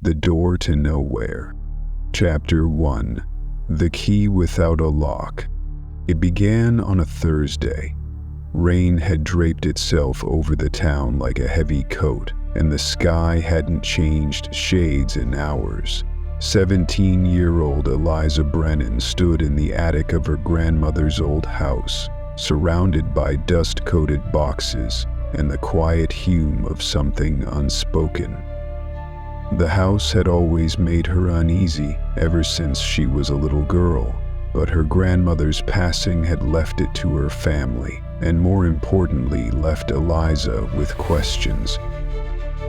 The Door to Nowhere. Chapter 1. The Key Without a Lock. It began on a Thursday. Rain had draped itself over the town like a heavy coat, and the sky hadn't changed shades in hours. 17-year-old Eliza Brennan stood in the attic of her grandmother's old house, surrounded by dust-coated boxes and the quiet hum of something unspoken. The house had always made her uneasy ever since she was a little girl, but her grandmother's passing had left it to her family, and more importantly, left Eliza with questions.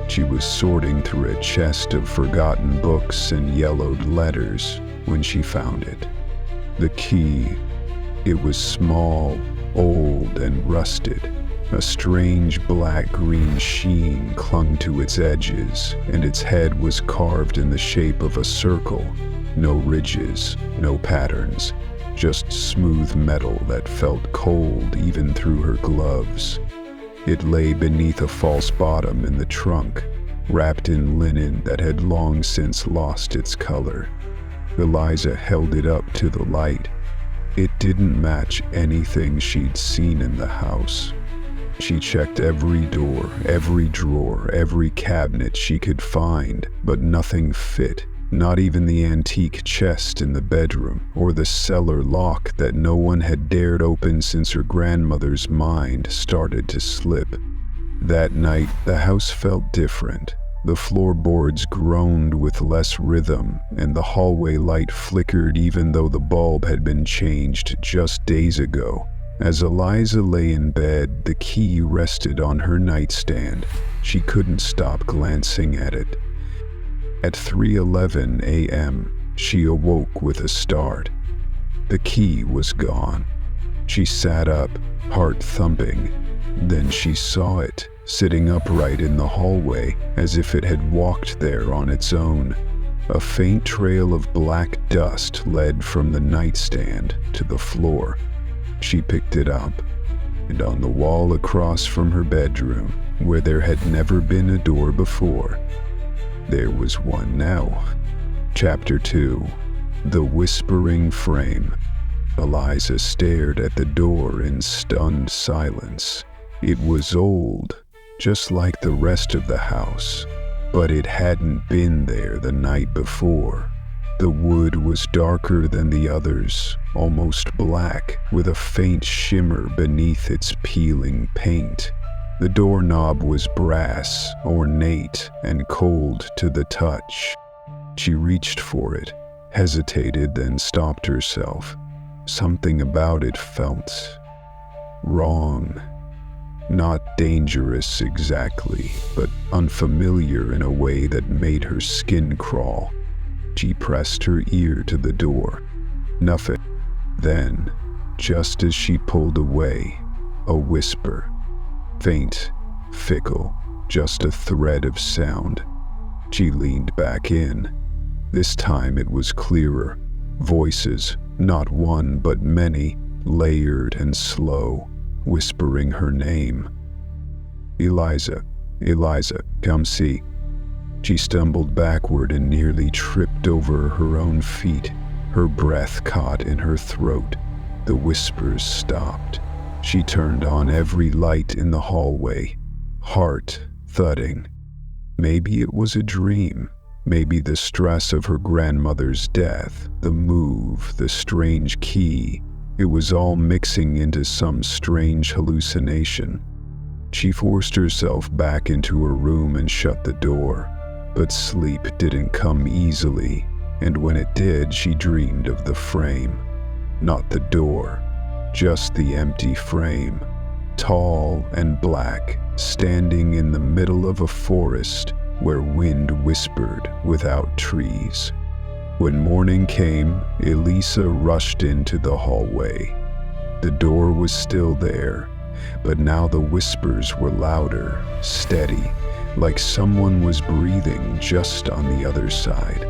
She was sorting through a chest of forgotten books and yellowed letters when she found it. The key. It was small, old, and rusted. A strange black-green sheen clung to its edges, and its head was carved in the shape of a circle. No ridges, no patterns, just smooth metal that felt cold even through her gloves. It lay beneath a false bottom in the trunk, wrapped in linen that had long since lost its color. Eliza held it up to the light. It didn't match anything she'd seen in the house. She checked every door, every drawer, every cabinet she could find, but nothing fit. Not even the antique chest in the bedroom, or the cellar lock that no one had dared open since her grandmother's mind started to slip. That night, the house felt different. The floorboards groaned with less rhythm, and the hallway light flickered even though the bulb had been changed just days ago. As Eliza lay in bed, the key rested on her nightstand. She couldn't stop glancing at it. At 3:11 a.m., she awoke with a start. The key was gone. She sat up, heart thumping. Then she saw it, sitting upright in the hallway, as if it had walked there on its own. A faint trail of black dust led from the nightstand to the floor. She picked it up, and on the wall across from her bedroom, where there had never been a door before, there was one now. Chapter 2. The Whispering Frame. Eliza stared at the door in stunned silence. It was old, just like the rest of the house, but it hadn't been there the night before. The wood was darker than the others, almost black, with a faint shimmer beneath its peeling paint. The doorknob was brass, ornate, and cold to the touch. She reached for it, hesitated, then stopped herself. Something about it felt wrong. Not dangerous exactly, but unfamiliar in a way that made her skin crawl. She pressed her ear to the door. Nothing. Then, just as she pulled away, a whisper. Faint, fickle, just a thread of sound. She leaned back in. This time it was clearer. Voices, not one but many, layered and slow, whispering her name. Eliza, Eliza, come see. She stumbled backward and nearly tripped over her own feet. Her breath caught in her throat. The whispers stopped. She turned on every light in the hallway, heart thudding. Maybe it was a dream. Maybe the stress of her grandmother's death, the move, the strange key. It was all mixing into some strange hallucination. She forced herself back into her room and shut the door. But sleep didn't come easily, and when it did, she dreamed of the frame. Not the door, just the empty frame, tall and black, standing in the middle of a forest where wind whispered without trees. When morning came, Eliza rushed into the hallway. The door was still there, but now the whispers were louder, steady, like someone was breathing just on the other side.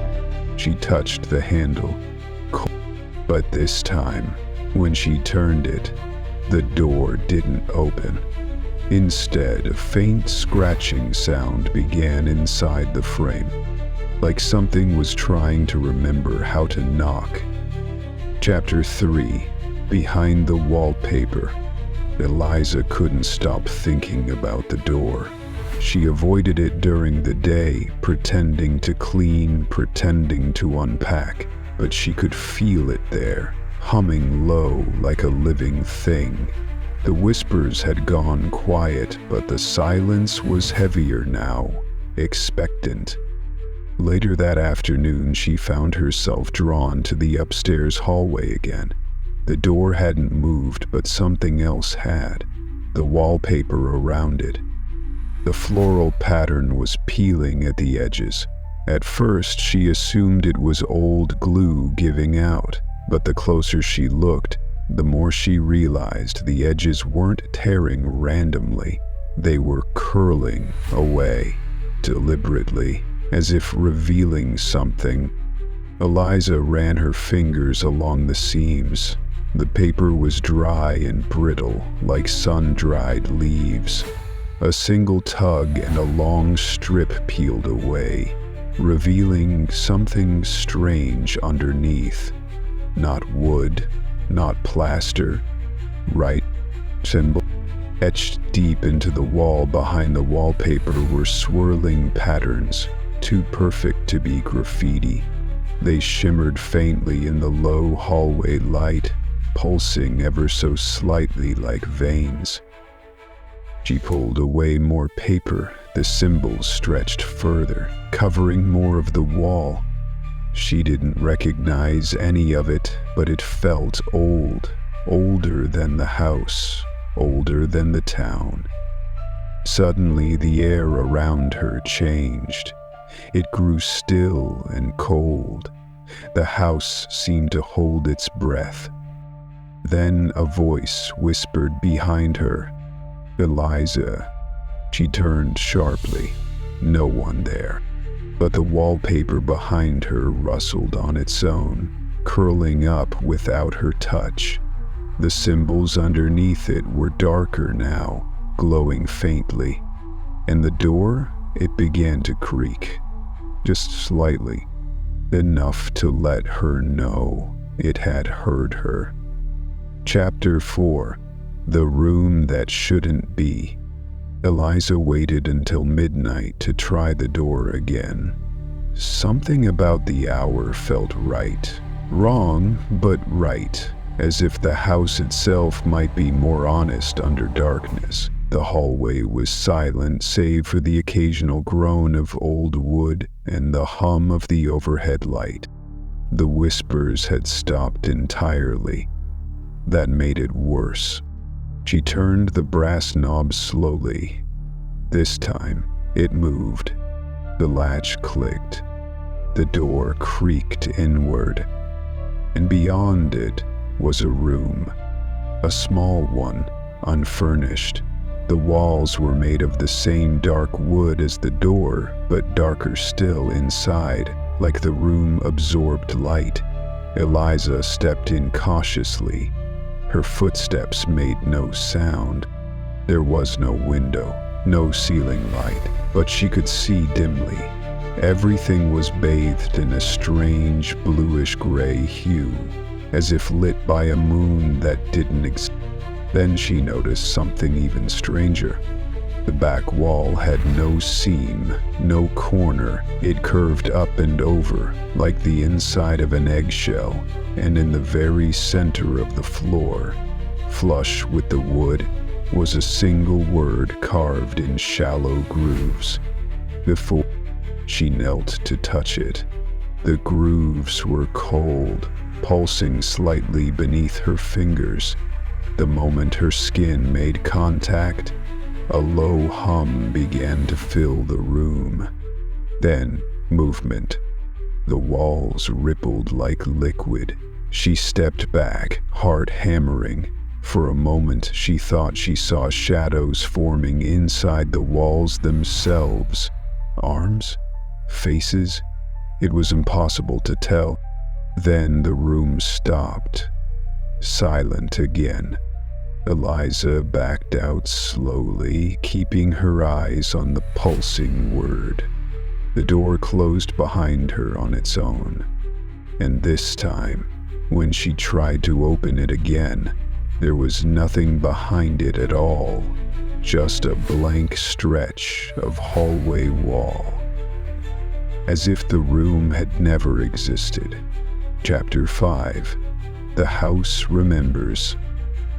She touched the handle, but this time, when she turned it, the door didn't open. Instead, a faint scratching sound began inside the frame. like something was trying to remember how to knock. Chapter 3. Behind the wallpaper. Eliza couldn't stop thinking about the door. She avoided it during the day, pretending to clean, pretending to unpack, but she could feel it there, humming low like a living thing. The whispers had gone quiet, but the silence was heavier now, expectant. Later that afternoon, she found herself drawn to the upstairs hallway again. The door hadn't moved, but something else had. The wallpaper around it. The floral pattern was peeling at the edges. At first, she assumed it was old glue giving out, but the closer she looked, the more she realized the edges weren't tearing randomly. They were curling away, deliberately, as if revealing something. Eliza ran her fingers along the seams. The paper was dry and brittle, like sun-dried leaves. A single tug and a long strip peeled away, revealing something strange underneath. Not wood, not plaster. Right symbol. Etched deep into the wall behind the wallpaper were swirling patterns, too perfect to be graffiti. They shimmered faintly in the low hallway light, pulsing ever so slightly like veins. She pulled away more paper. The symbols stretched further, covering more of the wall. She didn't recognize any of it, but it felt old, older than the house, older than the town. Suddenly, the air around her changed. It grew still and cold. The house seemed to hold its breath. Then a voice whispered behind her, "Eliza." She turned sharply. No one there. But the wallpaper behind her rustled on its own, curling up without her touch. The symbols underneath it were darker now, glowing faintly. And the door, it began to creak. Just slightly. Enough to let her know it had heard her. Chapter 4. The Room That Shouldn't Be. Eliza waited until midnight to try the door again. Something about the hour felt right. Wrong, but right. As if the house itself might be more honest under darkness. The hallway was silent save for the occasional groan of old wood and the hum of the overhead light. The whispers had stopped entirely. That made it worse. She turned the brass knob slowly. This time, it moved. The latch clicked. The door creaked inward. And beyond it was a room. A small one, unfurnished. The walls were made of the same dark wood as the door, but darker still inside, like the room absorbed light. Eliza stepped in cautiously. Her footsteps made no sound. There was no window, no ceiling light, but she could see dimly. Everything was bathed in a strange bluish-gray hue, as if lit by a moon that didn't exist. Then she noticed something even stranger. The back wall had no seam, no corner. It curved up and over, like the inside of an eggshell, and in the very center of the floor, flush with the wood, was a single word carved in shallow grooves. Before she knelt to touch it, the grooves were cold, pulsing slightly beneath her fingers. The moment her skin made contact, a low hum began to fill the room. Then, movement. The walls rippled like liquid. She stepped back, heart hammering. For a moment, she thought she saw shadows forming inside the walls themselves. Arms? Faces? It was impossible to tell. Then the room stopped. Silent again. Eliza backed out slowly, keeping her eyes on the pulsing word. The door closed behind her on its own, and this time, when she tried to open it again, there was nothing behind it at all, just a blank stretch of hallway wall. As if the room had never existed. Chapter 5. The House Remembers.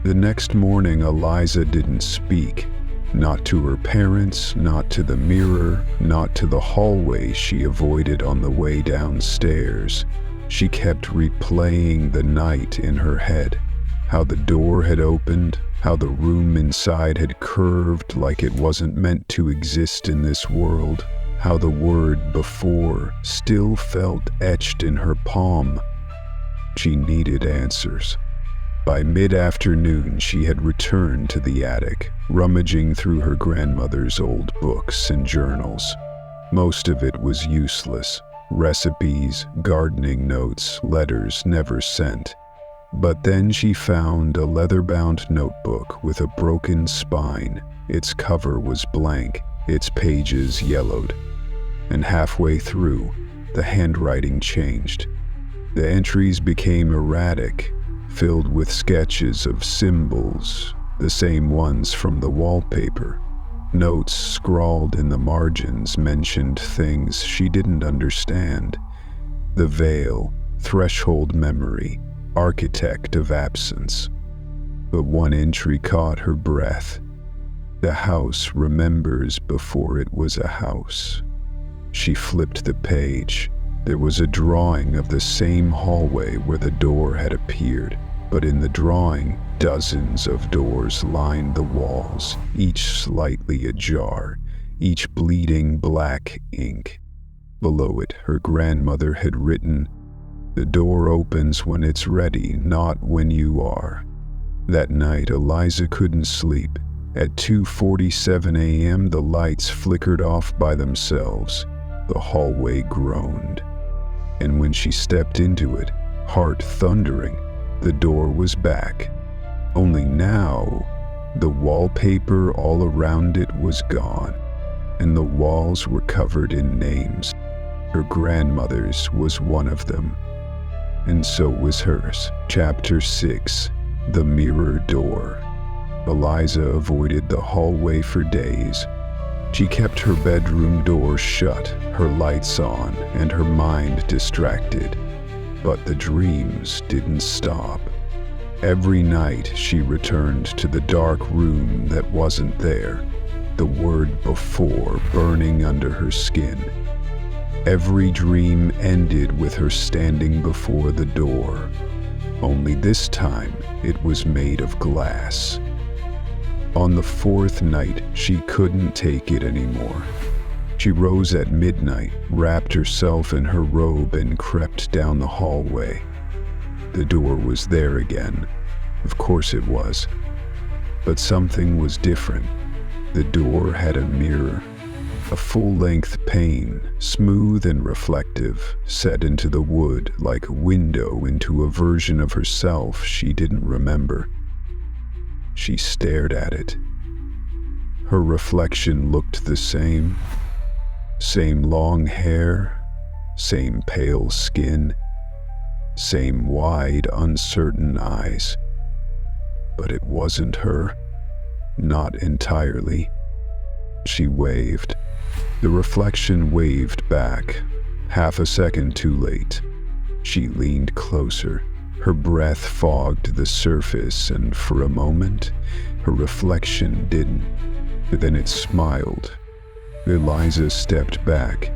The next morning, Eliza didn't speak. Not to her parents, not to the mirror, not to the hallway she avoided on the way downstairs. She kept replaying the night in her head. How the door had opened, how the room inside had curved like it wasn't meant to exist in this world, how the word before still felt etched in her palm. She needed answers. By mid-afternoon, she had returned to the attic, rummaging through her grandmother's old books and journals. Most of it was useless. Recipes, gardening notes, letters never sent. But then she found a leather-bound notebook with a broken spine. Its cover was blank, its pages yellowed. And halfway through, the handwriting changed. The entries became erratic, filled with sketches of symbols, the same ones from the wallpaper. Notes scrawled in the margins mentioned things she didn't understand. The veil, threshold memory, architect of absence. But one entry caught her breath. The house remembers before it was a house. She flipped the page. There was a drawing of the same hallway where the door had appeared, but in the drawing, dozens of doors lined the walls, each slightly ajar, each bleeding black ink. Below it, her grandmother had written, "The door opens when it's ready, not when you are." That night, Eliza couldn't sleep. At 2:47 a.m., the lights flickered off by themselves. The hallway groaned. And when she stepped into it, heart thundering, the door was back. Only now, the wallpaper all around it was gone, and the walls were covered in names. Her grandmother's was one of them, and so was hers. Chapter 6. The Mirror Door. Eliza avoided the hallway for days. She kept her bedroom door shut, her lights on, and her mind distracted. But the dreams didn't stop. Every night she returned to the dark room that wasn't there, the word before burning under her skin. Every dream ended with her standing before the door. Only this time it was made of glass. On the fourth night, she couldn't take it anymore. She rose at midnight, wrapped herself in her robe, and crept down the hallway. The door was there again. Of course it was. But something was different. The door had a mirror, a full-length pane, smooth and reflective, set into the wood like a window into a version of herself she didn't remember. She stared at it. Her reflection looked the same. Same long hair, same pale skin, same wide, uncertain eyes. But it wasn't her. Not entirely. She waved. The reflection waved back, half a second too late. She leaned closer. Her breath fogged the surface, and for a moment, her reflection didn't. But then it smiled. Eliza stepped back.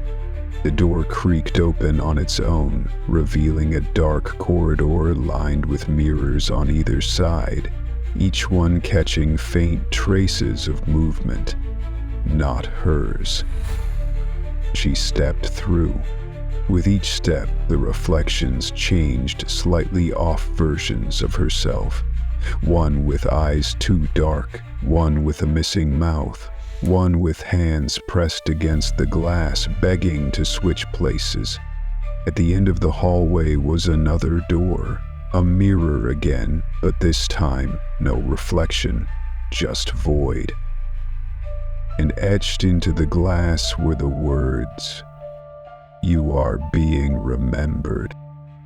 The door creaked open on its own, revealing a dark corridor lined with mirrors on either side, each one catching faint traces of movement. Not hers. She stepped through. With each step, the reflections changed slightly off versions of herself. One with eyes too dark, one with a missing mouth, one with hands pressed against the glass, begging to switch places. At the end of the hallway was another door, a mirror again, but this time no reflection, just void. And etched into the glass were the words, You are being remembered.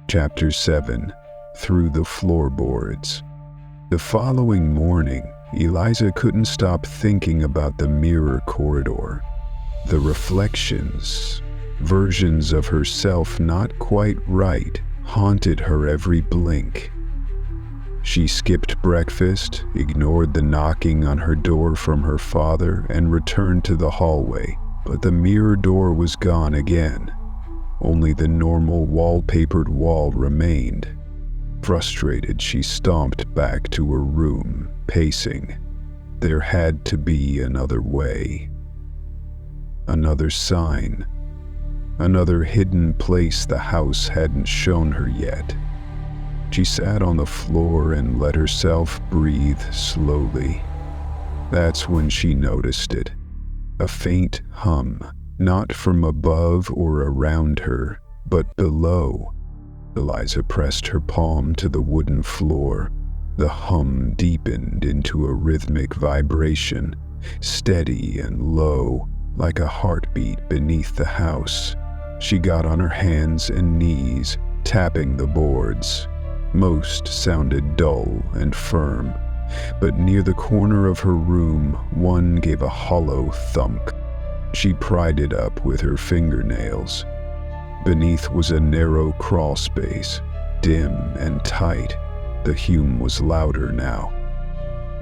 Chapter 7. Through the Floorboards. The following morning, Eliza couldn't stop thinking about the mirror corridor. The reflections, versions of herself not quite right, haunted her every blink. She skipped breakfast, ignored the knocking on her door from her father, and returned to the hallway, but the mirror door was gone again. Only the normal wallpapered wall remained. Frustrated, she stomped back to her room, pacing. There had to be another way. Another sign. Another hidden place the house hadn't shown her yet. She sat on the floor and let herself breathe slowly. That's when she noticed it. A faint hum, not from above or around her, but below. Eliza pressed her palm to the wooden floor. The hum deepened into a rhythmic vibration, steady and low, like a heartbeat beneath the house. She got on her hands and knees, tapping the boards. Most sounded dull and firm, but near the corner of her room, one gave a hollow thump. She pried it up with her fingernails. Beneath was a narrow crawl space, dim and tight. The hum was louder now.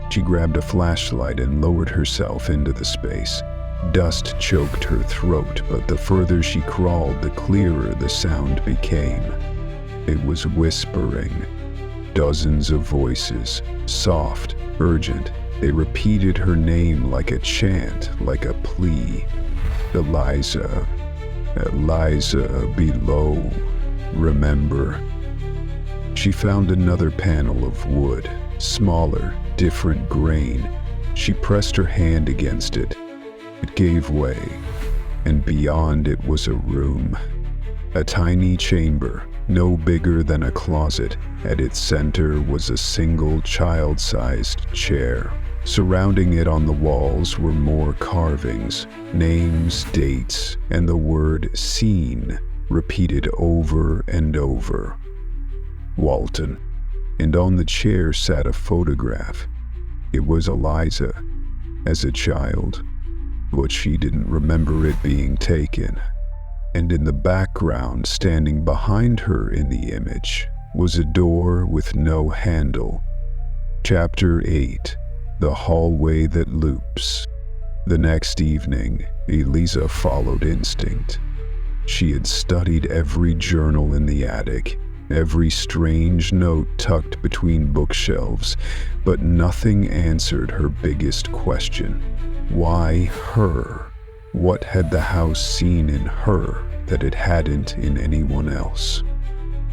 She grabbed a flashlight and lowered herself into the space. Dust choked her throat, but the further she crawled, the clearer the sound became. It was whispering. Dozens of voices, soft, urgent. They repeated her name like a chant, like a plea. Eliza, Eliza, below, remember. She found another panel of wood, smaller, different grain. She pressed her hand against it. It gave way, and beyond it was a room. A tiny chamber, no bigger than a closet. At its center was a single child-sized chair. Surrounding it on the walls were more carvings, names, dates, and the word "seen" repeated over and over. Walton. And on the chair sat a photograph. It was Eliza, as a child, but she didn't remember it being taken. And in the background, standing behind her in the image, was a door with no handle. Chapter 8. The Hallway That Loops. The next evening, Eliza followed instinct. She had studied every journal in the attic, every strange note tucked between bookshelves, but nothing answered her biggest question. Why her? What had the house seen in her that it hadn't in anyone else?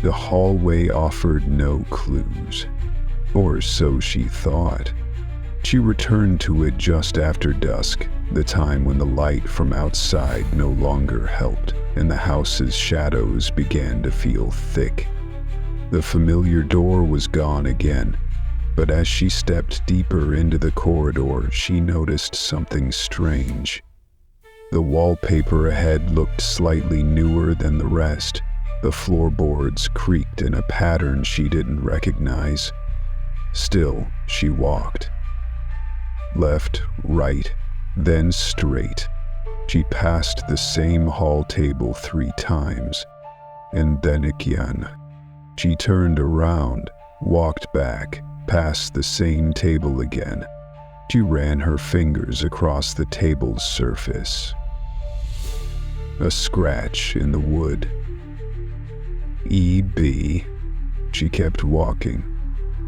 The hallway offered no clues, or so she thought. She returned to it just after dusk, the time when the light from outside no longer helped, and the house's shadows began to feel thick. The familiar door was gone again, but as she stepped deeper into the corridor, she noticed something strange. The wallpaper ahead looked slightly newer than the rest. The floorboards creaked in a pattern she didn't recognize. Still, she walked. Left, right, then straight. She passed the same hall table 3 times, and then again. She turned around, walked back, past the same table again. She ran her fingers across the table's surface. A scratch in the wood. E.B. She kept walking.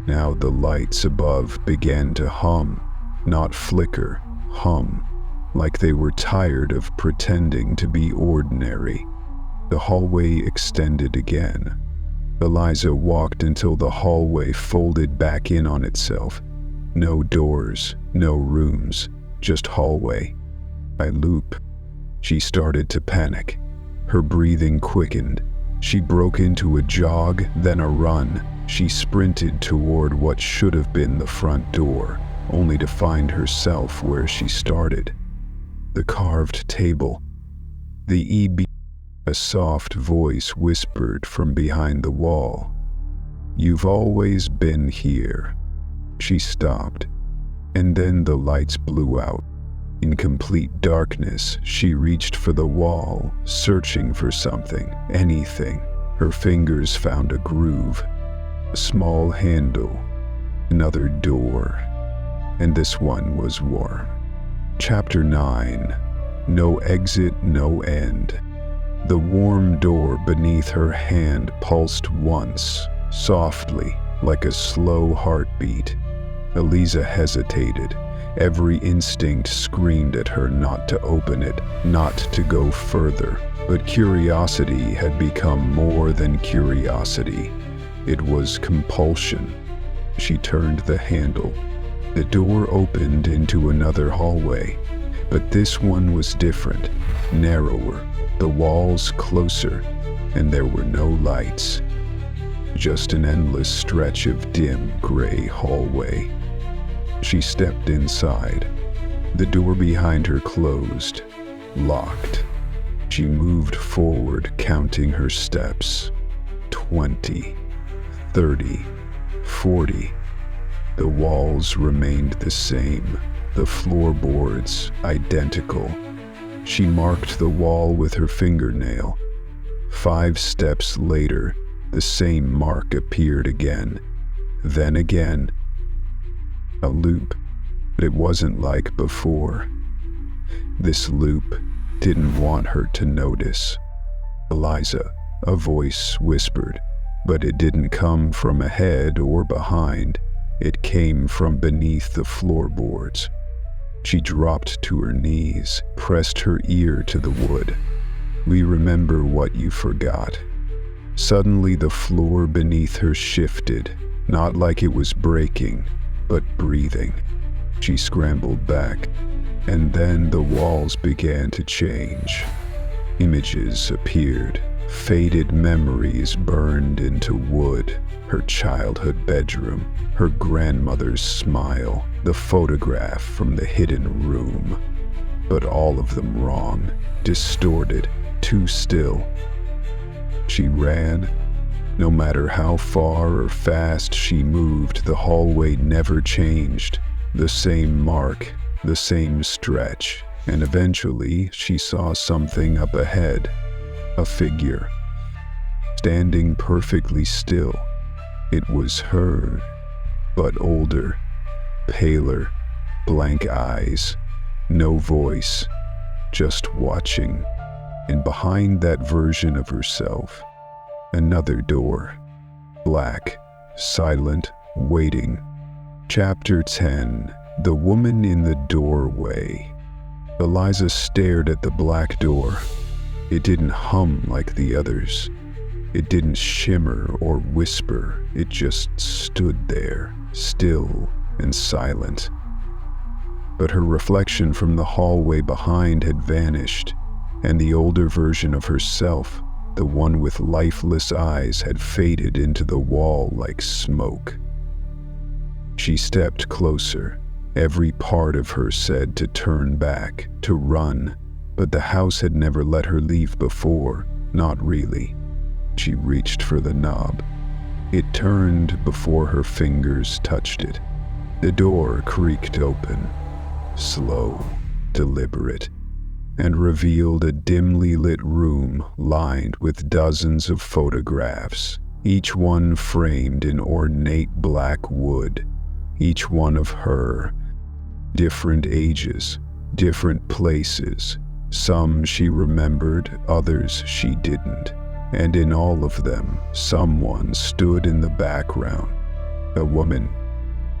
Now the lights above began to hum, not flicker, hum, like they were tired of pretending to be ordinary. The hallway extended again. Eliza walked until the hallway folded back in on itself. No doors, no rooms, just hallway. I loop. She started to panic. Her breathing quickened. She broke into a jog, then a run. She sprinted toward what should have been the front door, only to find herself where she started. The carved table. The EB A soft voice whispered from behind the wall, "You've always been here." She stopped, and then the lights blew out. In complete darkness, she reached for the wall, searching for something, anything. Her fingers found a groove, a small handle, another door, and this one was warm. Chapter 9. No exit, no end. The warm door beneath her hand pulsed once, softly, like a slow heartbeat. Eliza hesitated. Every instinct screamed at her not to open it, not to go further. But curiosity had become more than curiosity. It was compulsion. She turned the handle. The door opened into another hallway, but this one was different, narrower, the walls closer, and there were no lights. Just an endless stretch of dim gray hallway. She stepped inside. The door behind her closed, locked. She moved forward, counting her steps. 20, 30, 40. The walls remained the same, the floorboards identical. She marked the wall with her fingernail. 5 steps later, the same mark appeared again. Then again. A loop, but it wasn't like before. This loop didn't want her to notice. "Eliza," a voice whispered, but it didn't come from ahead or behind. It came from beneath the floorboards. She dropped to her knees, pressed her ear to the wood. "We remember what you forgot." Suddenly the floor beneath her shifted, not like it was breaking, but breathing. She scrambled back, and then the walls began to change. Images appeared. Faded memories burned into wood. Her childhood bedroom, her grandmother's smile, the photograph from the hidden room. But all of them wrong, distorted, too still. She ran. No matter how far or fast she moved, the hallway never changed. The same mark, the same stretch, and eventually she saw something up ahead. A figure, standing perfectly still. It was her, but older, paler, blank eyes, no voice, just watching. And behind that version of herself, another door, black, silent, waiting. Chapter 10. The Woman in the Doorway. Eliza stared at the black door. It didn't hum like the others. It didn't shimmer or whisper. It just stood there, still and silent. But her reflection from the hallway behind had vanished, and the older version of herself, the one with lifeless eyes, had faded into the wall like smoke. She stepped closer. Every part of her said to turn back, to run, but the house had never let her leave before, not really. She reached for the knob. It turned before her fingers touched it. The door creaked open, slow, deliberate, and revealed a dimly lit room lined with dozens of photographs, each one framed in ornate black wood, each one of her. Different ages, different places. Some she remembered, others she didn't. And in all of them, someone stood in the background. A woman,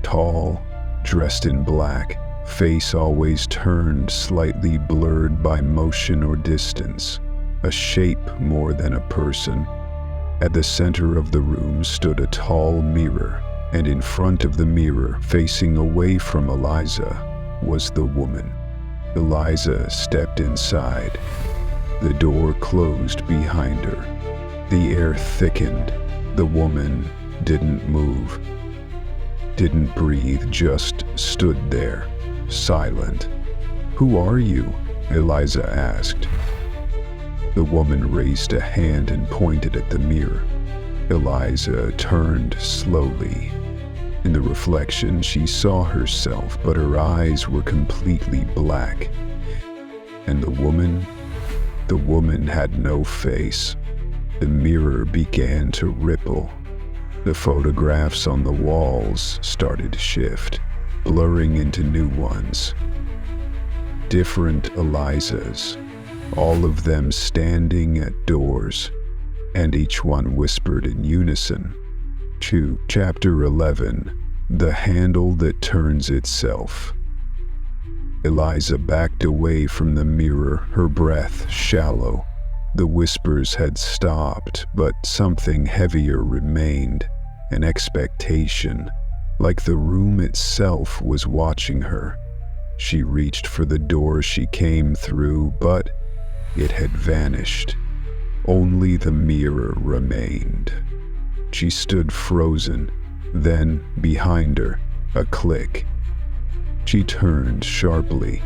tall, dressed in black, face always turned, slightly blurred by motion or distance. A shape more than a person. At the center of the room stood a tall mirror, and in front of the mirror, facing away from Eliza, was the woman. Eliza stepped inside. The door closed behind her. The air thickened. The woman didn't move, didn't breathe, just stood there, silent. "Who are you?" Eliza asked. The woman raised a hand and pointed at the mirror. Eliza turned slowly. In the reflection, she saw herself, but her eyes were completely black. And the woman had no face. The mirror began to ripple. The photographs on the walls started to shift, blurring into new ones. Different Elizas, all of them standing at doors, and each one whispered in unison. Chapter 11, The Handle That Turns Itself. Eliza backed away from the mirror, her breath shallow. The whispers had stopped, but something heavier remained, an expectation, like the room itself was watching her. She reached for the door she came through, but it had vanished. Only the mirror remained. She stood frozen, then, behind her, a click. She turned sharply.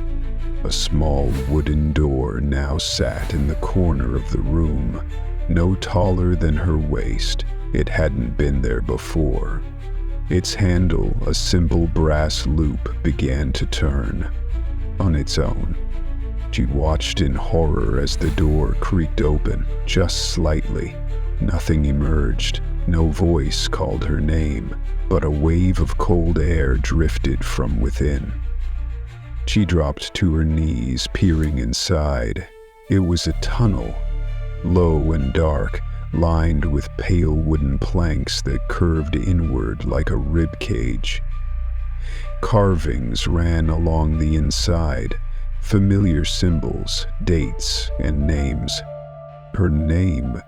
A small wooden door now sat in the corner of the room, no taller than her waist. It hadn't been there before. Its handle, a simple brass loop, began to turn on its own. She watched in horror as the door creaked open, just slightly. Nothing emerged. No voice called her name, but a wave of cold air drifted from within. She dropped to her knees, peering inside. It was a tunnel, low and dark, lined with pale wooden planks that curved inward like a rib cage. Carvings ran along the inside, familiar symbols, dates, and names. Her name,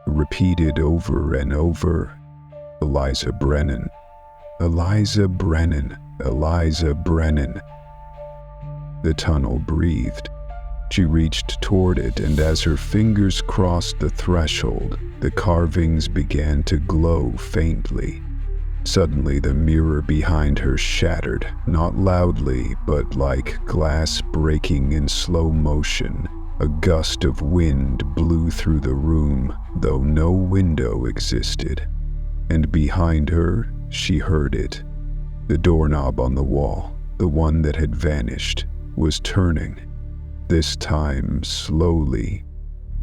repeated over and over. Eliza Brennan. Eliza Brennan. Eliza Brennan. The tunnel breathed. She reached toward it, and as her fingers crossed the threshold, the carvings began to glow faintly. Suddenly, the mirror behind her shattered, not loudly, but like glass breaking in slow motion. A gust of wind blew through the room, though no window existed. And behind her, she heard it. The doorknob on the wall, the one that had vanished, was turning. This time slowly,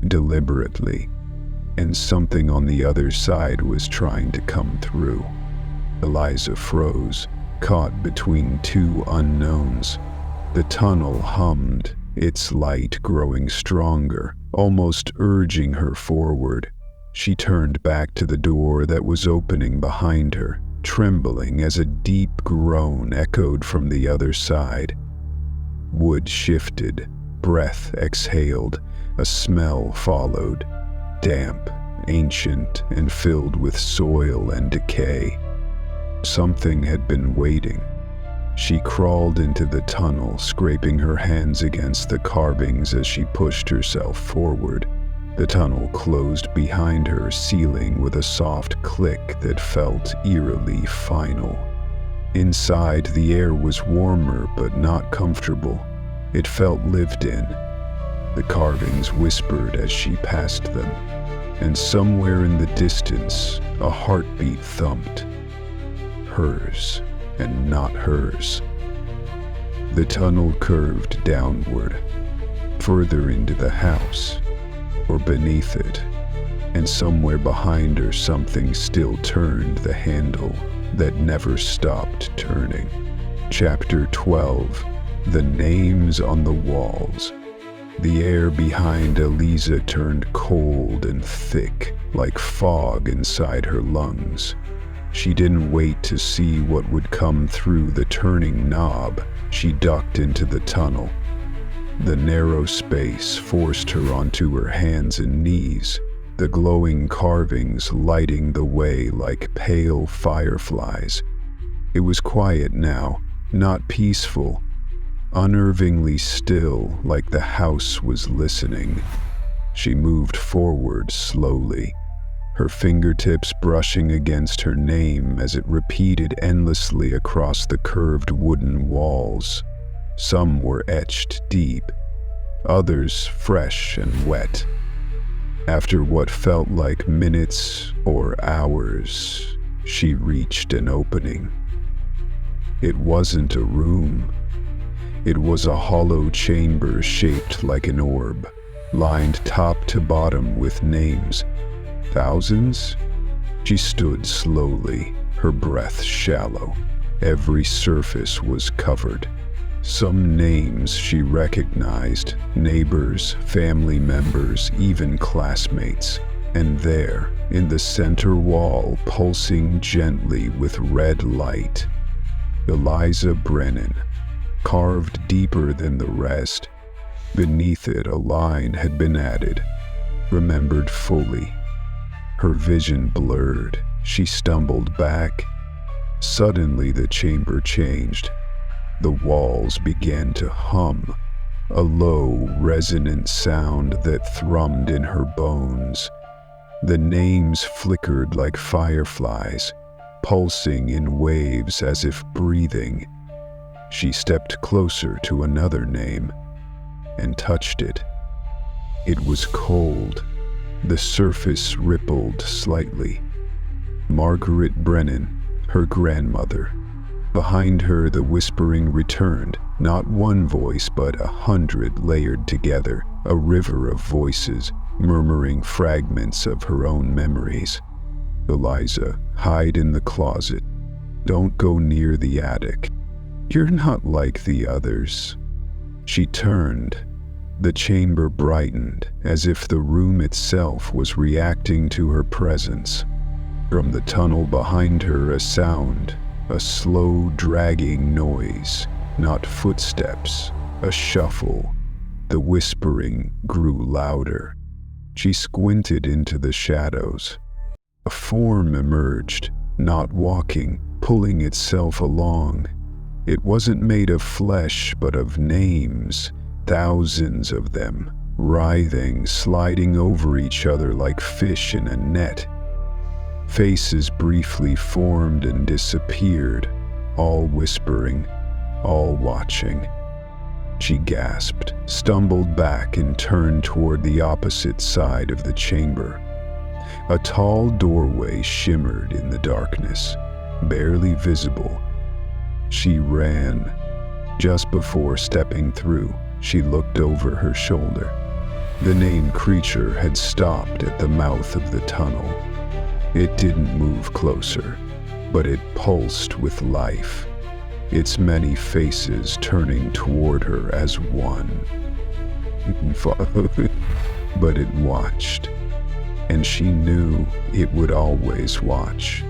deliberately, and something on the other side was trying to come through. Eliza froze, caught between two unknowns. The tunnel hummed, its light growing stronger, almost urging her forward. She turned back to the door that was opening behind her, trembling as a deep groan echoed from the other side. Wood shifted, breath exhaled, a smell followed, damp, ancient, and filled with soil and decay. Something had been waiting. She crawled into the tunnel, scraping her hands against the carvings as she pushed herself forward. The tunnel closed behind her, sealing with a soft click that felt eerily final. Inside, the air was warmer but not comfortable. It felt lived in. The carvings whispered as she passed them, and somewhere in the distance, a heartbeat thumped. Hers, and not hers. The tunnel curved downward, further into the house, or beneath it, and somewhere behind her something still turned the handle that never stopped turning. Chapter 12, The Names on the Walls. The air behind Eliza turned cold and thick, like fog inside her lungs. She didn't wait to see what would come through the turning knob. She ducked into the tunnel. The narrow space forced her onto her hands and knees, the glowing carvings lighting the way like pale fireflies. It was quiet now, not peaceful, unnervingly still, like the house was listening. She moved forward slowly, her fingertips brushing against her name as it repeated endlessly across the curved wooden walls. Some were etched deep, others fresh and wet, After what felt like minutes or hours, she reached an opening. It wasn't a room. It was a hollow chamber shaped like an orb, lined top to bottom with names. Thousands? She stood slowly, her breath shallow. Every surface was covered. Some names she recognized, neighbors, family members, even classmates. And there, in the center wall, pulsing gently with red light, Eliza Brennan, carved deeper than the rest. Beneath it, a line had been added, remembered fully. Her vision blurred. She stumbled back. Suddenly, the chamber changed. The walls began to hum, a low, resonant sound that thrummed in her bones. The names flickered like fireflies, pulsing in waves as if breathing. She stepped closer to another name and touched it. It was cold. The surface rippled slightly. Margaret Brennan, her grandmother. Behind her, the whispering returned, not one voice, but 100 layered together, a river of voices, murmuring fragments of her own memories. Eliza, hide in the closet. Don't go near the attic. You're not like the others. She turned. The chamber brightened, as if the room itself was reacting to her presence. From the tunnel behind her, a sound, a slow, dragging noise, not footsteps, a shuffle. The whispering grew louder. She squinted into the shadows. A form emerged, not walking, pulling itself along. It wasn't made of flesh, but of names, thousands of them, writhing, sliding over each other like fish in a net. Faces briefly formed and disappeared, all whispering, all watching. She gasped, stumbled back, and turned toward the opposite side of the chamber. A tall doorway shimmered in the darkness, barely visible. She ran. Just before stepping through, she looked over her shoulder. The named creature had stopped at the mouth of the tunnel. It didn't move closer, but it pulsed with life, its many faces turning toward her as one. But it watched, and she knew it would always watch.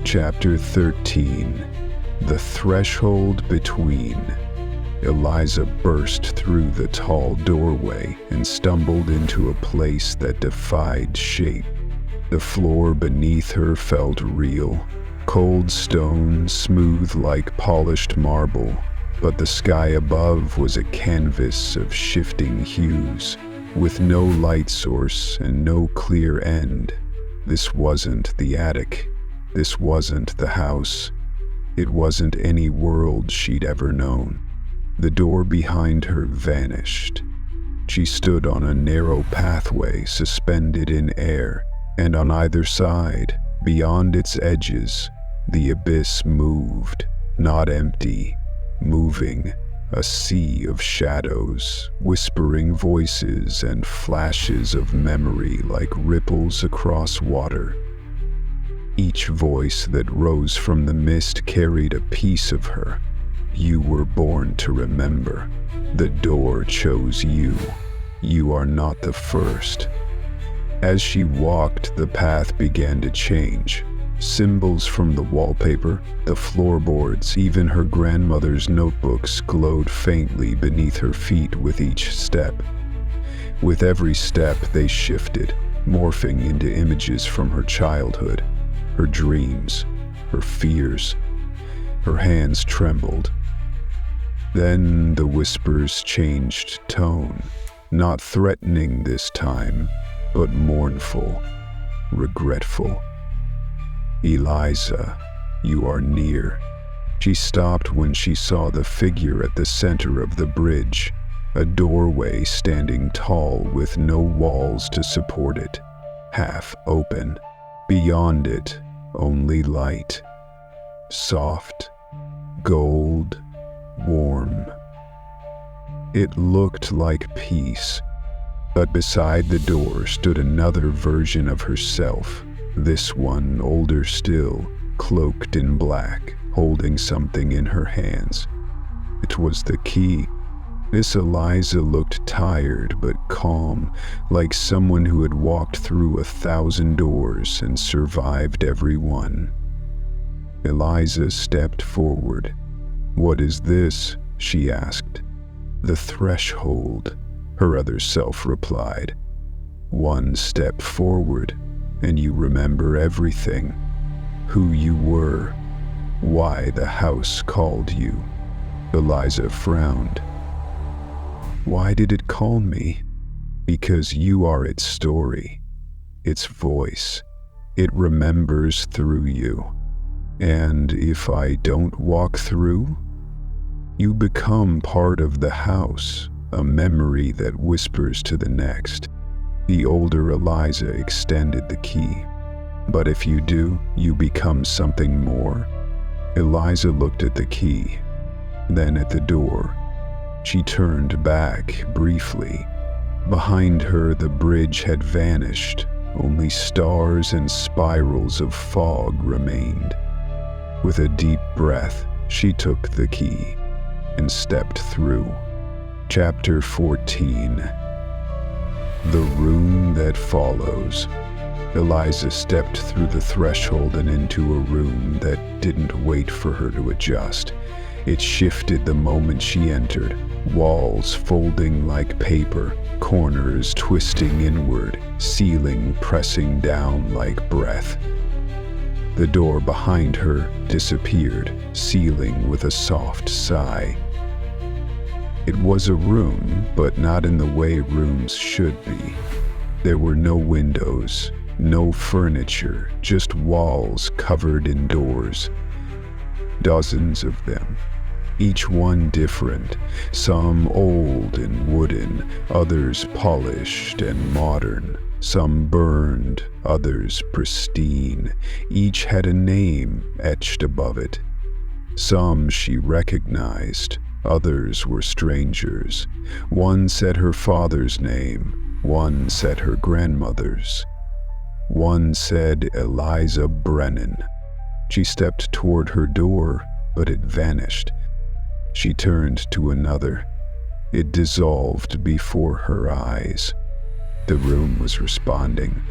Chapter 13. The Threshold Between. Eliza burst through the tall doorway and stumbled into a place that defied shape. The floor beneath her felt real, cold stone, smooth like polished marble, but the sky above was a canvas of shifting hues, with no light source and no clear end. This wasn't the attic. This wasn't the house. It wasn't any world she'd ever known. The door behind her vanished. She stood on a narrow pathway suspended in air, and on either side, beyond its edges, the abyss moved, not empty, moving, a sea of shadows, whispering voices and flashes of memory like ripples across water. Each voice that rose from the mist carried a piece of her. You were born to remember. The door chose you. You are not the first. As she walked, the path began to change. Symbols from the wallpaper, the floorboards, even her grandmother's notebooks glowed faintly beneath her feet with each step. With every step, they shifted, morphing into images from her childhood, her dreams, her fears. Her hands trembled. Then the whispers changed tone, not threatening this time, but mournful, regretful. Eliza, you are near. She stopped when she saw the figure at the center of the bridge, a doorway standing tall with no walls to support it. half open. Beyond it, only light. Soft, gold, warm. It looked like peace, but beside the door stood another version of herself, this one older still, cloaked in black, holding something in her hands. It was the key. Miss Eliza looked tired but calm, like someone who had walked through 1,000 doors and survived every one. Eliza stepped forward. "What is this?" she asked. "The threshold," her other self replied. "One step forward, and you remember everything. Who you were, why the house called you." Eliza frowned. "Why did it call me?" "Because you are its story, its voice. It remembers through you. And if I don't walk through, you become part of the house, a memory that whispers to the next." The older Eliza extended the key. "But if you do, you become something more." Eliza looked at the key, then at the door. She turned back briefly. Behind her, the bridge had vanished. Only stars and spirals of fog remained. With a deep breath, she took the key and stepped through. Chapter 14. The Room That Follows. Eliza stepped through the threshold and into a room that didn't wait for her to adjust. It shifted the moment she entered, walls folding like paper, corners twisting inward, ceiling pressing down like breath. The door behind her disappeared, sealing with a soft sigh. It was a room, but not in the way rooms should be. There were no windows, no furniture, just walls covered in doors. Dozens of them, each one different, some old and wooden, others polished and modern, some burned, others pristine. Each had a name etched above it. Some she recognized, others were strangers. One said her father's name, one said her grandmother's. One said Eliza Brennan. She stepped toward her door, but it vanished. She turned to another. It dissolved before her eyes. The room was responding.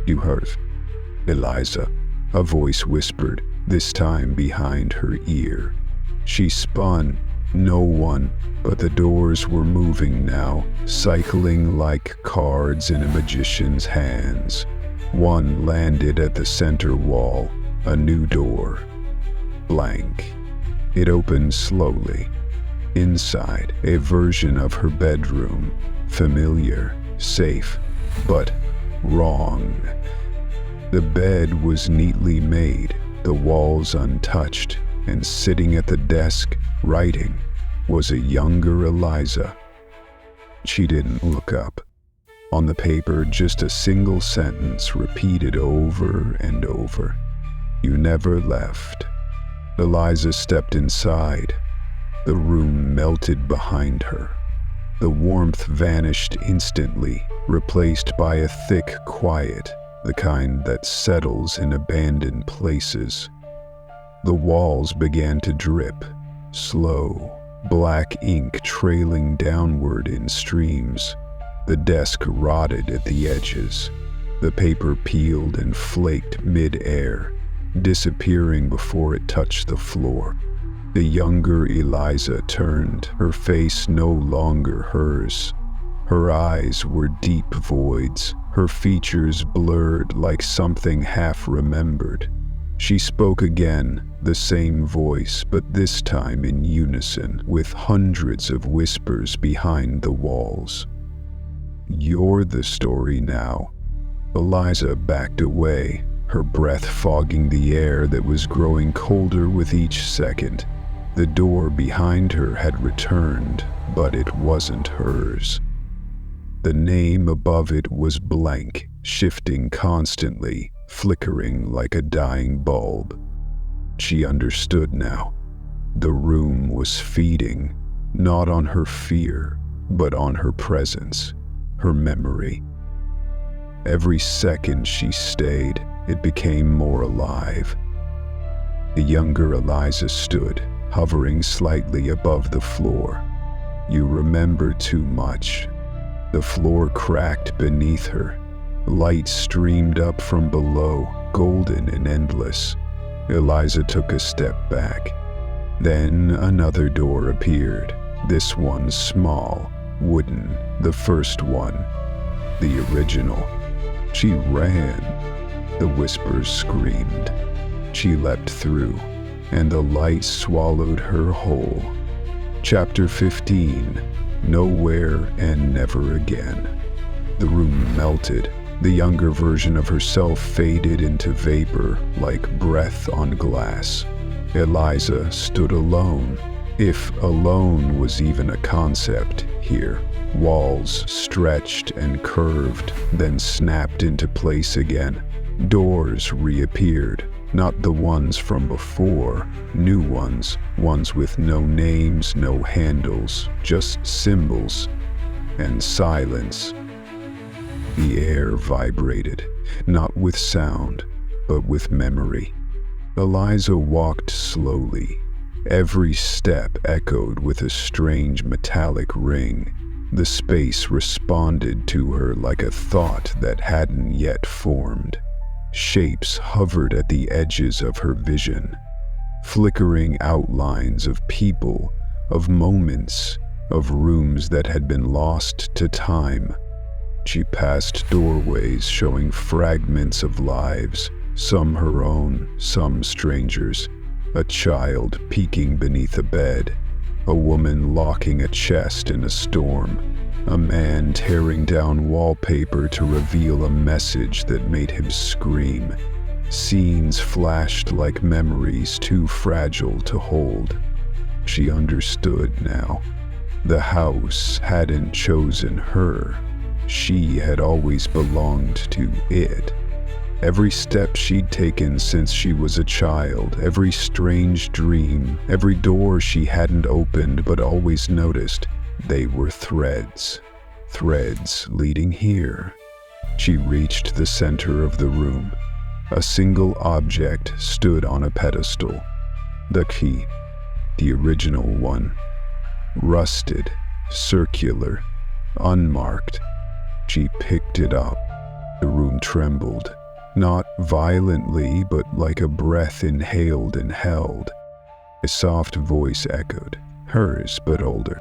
"You heard, Eliza," a voice whispered, this time behind her ear. She spun. No one, but the doors were moving now, cycling like cards in a magician's hands. One landed at the center wall, a new door. Blank. It opened slowly. Inside, a version of her bedroom. Familiar, safe, but wrong. The bed was neatly made, the walls untouched, and sitting at the desk, writing, was a younger Eliza. She didn't look up. On the paper, just a single sentence repeated over and over. "You never left." Eliza stepped inside. The room melted behind her. The warmth vanished instantly, replaced by a thick quiet, the kind that settles in abandoned places. The walls began to drip, slow, black ink trailing downward in streams. The desk rotted at the edges. The paper peeled and flaked mid-air, disappearing before it touched the floor. The younger Eliza turned, her face no longer hers. Her eyes were deep voids, her features blurred like something half-remembered. She spoke again, the same voice, but this time in unison, with hundreds of whispers behind the walls. "You're the story now." Eliza backed away, her breath fogging the air that was growing colder with each second. The door behind her had returned, but it wasn't hers. The name above it was blank. shifting constantly, flickering like a dying bulb. She understood now. The room was feeding, not on her fear, but on her presence, her memory. Every second she stayed, it became more alive. The younger Eliza stood, hovering slightly above the floor. You remember too much. The floor cracked beneath her. Light streamed up from below, golden and endless. Eliza took a step back. Then another door appeared, this one small, wooden, the first one, the original. She ran. The whispers screamed. She leapt through, and the light swallowed her whole. Chapter 15, Nowhere and Never Again. The room melted. The younger version of herself faded into vapor like breath on glass. Eliza stood alone, if alone was even a concept here. Walls stretched and curved, then snapped into place again. Doors reappeared, not the ones from before, new ones, ones with no names, no handles, just symbols and silence. The air vibrated, not with sound, but with memory. Eliza walked slowly. Every step echoed with a strange metallic ring. The space responded to her like a thought that hadn't yet formed. Shapes hovered at the edges of her vision, flickering outlines of people, of moments, of rooms that had been lost to time. She passed doorways showing fragments of lives, some her own, some strangers. A child peeking beneath a bed, a woman locking a chest in a storm, a man tearing down wallpaper to reveal a message that made him scream. Scenes flashed like memories too fragile to hold. She understood now. The house hadn't chosen her. She had always belonged to it. Every step she'd taken since she was a child, every strange dream, every door she hadn't opened but always noticed, they were threads. Threads leading here. She reached the center of the room. A single object stood on a pedestal. The key. The original one. Rusted, circular, unmarked. She picked it up. The room trembled. Not violently, but like a breath inhaled and held. A soft voice echoed, hers but older.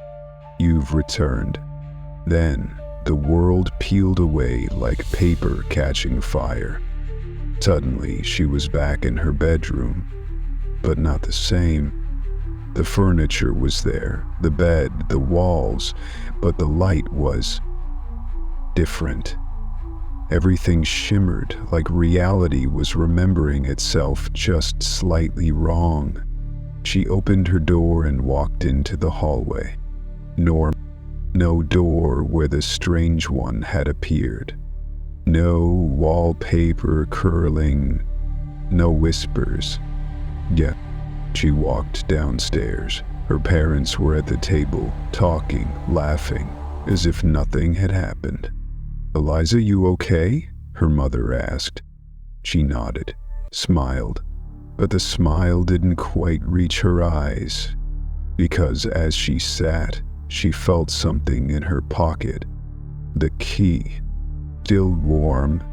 You've returned. Then, the world peeled away like paper catching fire. Suddenly, she was back in her bedroom, but not the same. The furniture was there, the bed, the walls, but the light was different. Everything shimmered like reality was remembering itself just slightly wrong. She opened her door and walked into the hallway. No door where the strange one had appeared. No wallpaper curling, no whispers. Yet, she walked downstairs. Her parents were at the table, talking, laughing, as if nothing had happened. "Eliza, you okay?" her mother asked. She nodded, smiled, but the smile didn't quite reach her eyes, because as she sat, she felt something in her pocket. The key, still warm,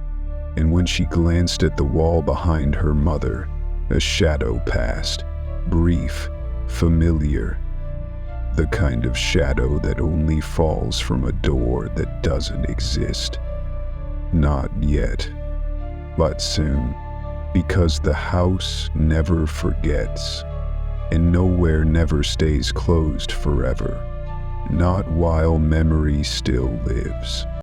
and when she glanced at the wall behind her mother, a shadow passed, brief, familiar. The kind of shadow that only falls from a door that doesn't exist. Not yet, but soon, because the house never forgets, and nowhere never stays closed forever, not while memory still lives.